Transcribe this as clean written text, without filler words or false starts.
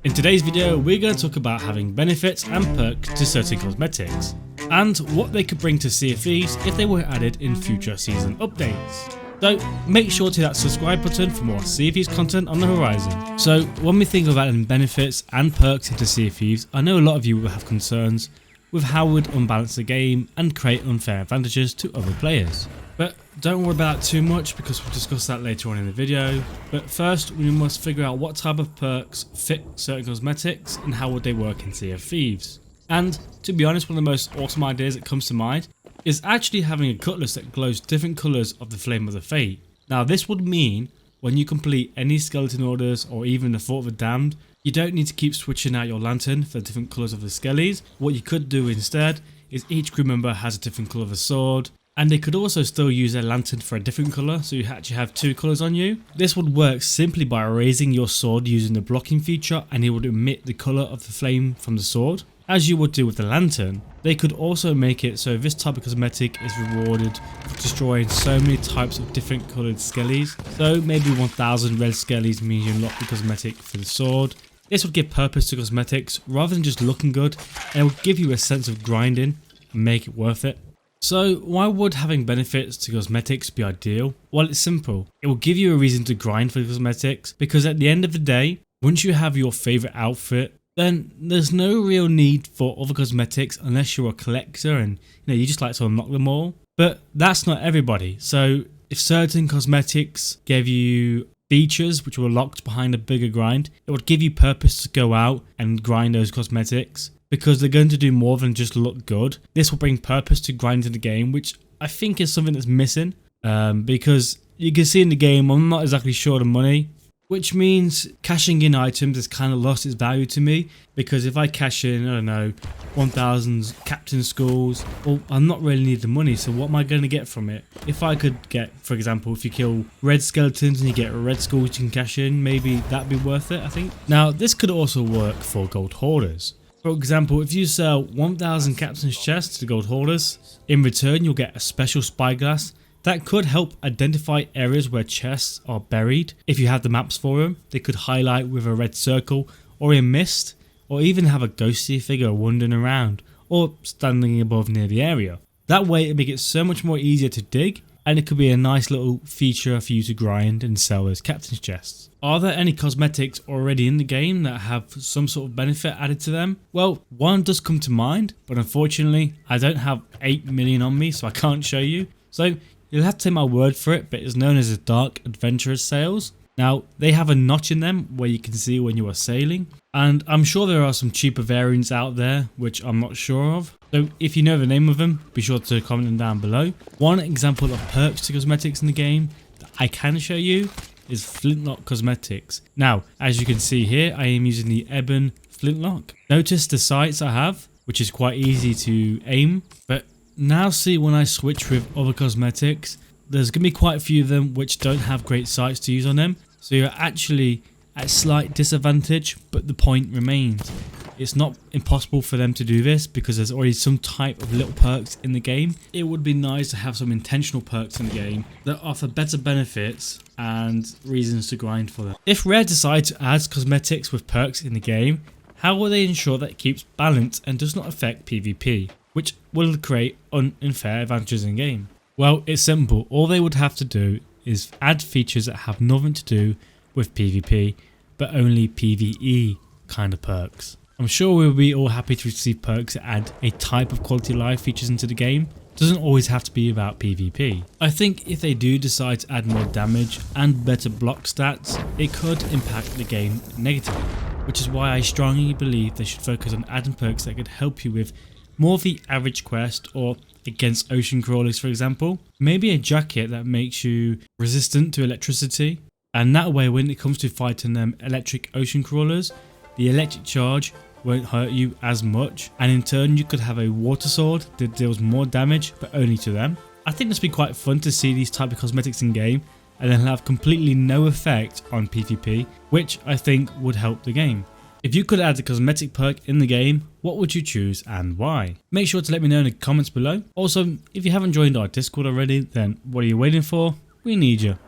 In today's video, we're going to talk about having benefits and perks to certain cosmetics, and what they could bring to Sea of Thieves if they were added in future season updates. So make sure to hit that subscribe button for more Sea of Thieves content on the horizon. So when we think of adding benefits and perks into Sea of Thieves, I know a lot of you will have concerns with how it would unbalance the game and create unfair advantages to other players. But don't worry about that too much because we'll discuss that later on in the video. But first we must figure out what type of perks fit certain cosmetics and how would they work in Sea of Thieves. And to be honest, one of the most awesome ideas that comes to mind is actually having a cutlass that glows different colours of the Flame of the Fate. Now this would mean when you complete any skeleton orders or even the Fort of the Damned, you don't need to keep switching out your lantern for different colours of the skellies. What you could do instead is each crew member has a different colour of a sword, and they could also still use their lantern for a different colour, so you actually have two colours on you. This would work simply by raising your sword using the blocking feature, and it would emit the colour of the flame from the sword, as you would do with the lantern. They could also make it so this type of cosmetic is rewarded for destroying so many types of different coloured skellies. So maybe 1000 red skellies means you unlock the cosmetic for the sword. This would give purpose to cosmetics rather than just looking good, and it would give you a sense of grinding and make it worth it. So why would having benefits to cosmetics be ideal? Well, it's simple. It will give you a reason to grind for the cosmetics, because at the end of the day, once you have your favourite outfit, then there's no real need for other cosmetics unless you're a collector and you just like to unlock them all. But that's not everybody. So if certain cosmetics gave you features which were locked behind a bigger grind, it would give you purpose to go out and grind those cosmetics, because they're going to do more than just look good. This will bring purpose to grinding the game, which I think is something that's missing, because you can see in the game I'm not exactly short of money, which means cashing in items has kind of lost its value to me, because if I cash in, I don't know, 1000 captain schools, well, I'm not really need the money, so what am I going to get from it? If I could get, for example, if you kill red skeletons and you get red schools you can cash in, maybe that'd be worth it, I think. Now this could also work for gold hoarders. For example, if you sell 1000 captain's chests to gold hoarders, in return you'll get a special spyglass that could help identify areas where chests are buried. If you have the maps for them, they could highlight with a red circle or in mist, or even have a ghostly figure wandering around or standing above near the area. That way it makes it so much more easier to dig, and it could be a nice little feature for you to grind and sell as captain's chests. Are there any cosmetics already in the game that have some sort of benefit added to them? Well, one does come to mind, but unfortunately I don't have 8 million on me, so I can't show you. So you'll have to take my word for it, but it's known as the Dark Adventurer's Sails. Now they have a notch in them where you can see when you are sailing, and I'm sure there are some cheaper variants out there which I'm not sure of. So if you know the name of them, be sure to comment them down below. One example of perks to cosmetics in the game that I can show you is flintlock cosmetics. Now as you can see here, I am using the ebon flintlock. Notice the sights I have, which is quite easy to aim, but now see when I switch with other cosmetics, there's going to be quite a few of them which don't have great sights to use on them, so you're actually at slight disadvantage, but the point remains. It's not impossible for them to do this because there's already some type of little perks in the game. It would be nice to have some intentional perks in the game that offer better benefits and reasons to grind for them. If Rare decide to add cosmetics with perks in the game, how will they ensure that it keeps balance and does not affect PvP, which will create unfair advantages in game? Well, it's simple. All they would have to do is add features that have nothing to do with PvP, but only PvE kind of perks. I'm sure we'll be all happy to receive perks that add a type of quality of life features into the game. It doesn't always have to be about PvP. I think if they do decide to add more damage and better block stats, it could impact the game negatively, which is why I strongly believe they should focus on adding perks that could help you with more of the average quest, or against ocean crawlers for example. Maybe a jacket that makes you resistant to electricity, and that way when it comes to fighting them electric ocean crawlers, the electric charge won't hurt you as much, and in turn you could have a water sword that deals more damage but only to them. I think this would be quite fun to see these type of cosmetics in game and then have completely no effect on PvP, which I think would help the game. If you could add a cosmetic perk in the game, what would you choose and why? Make sure to let me know in the comments below. Also, if you haven't joined our Discord already, then what are you waiting for? We need you.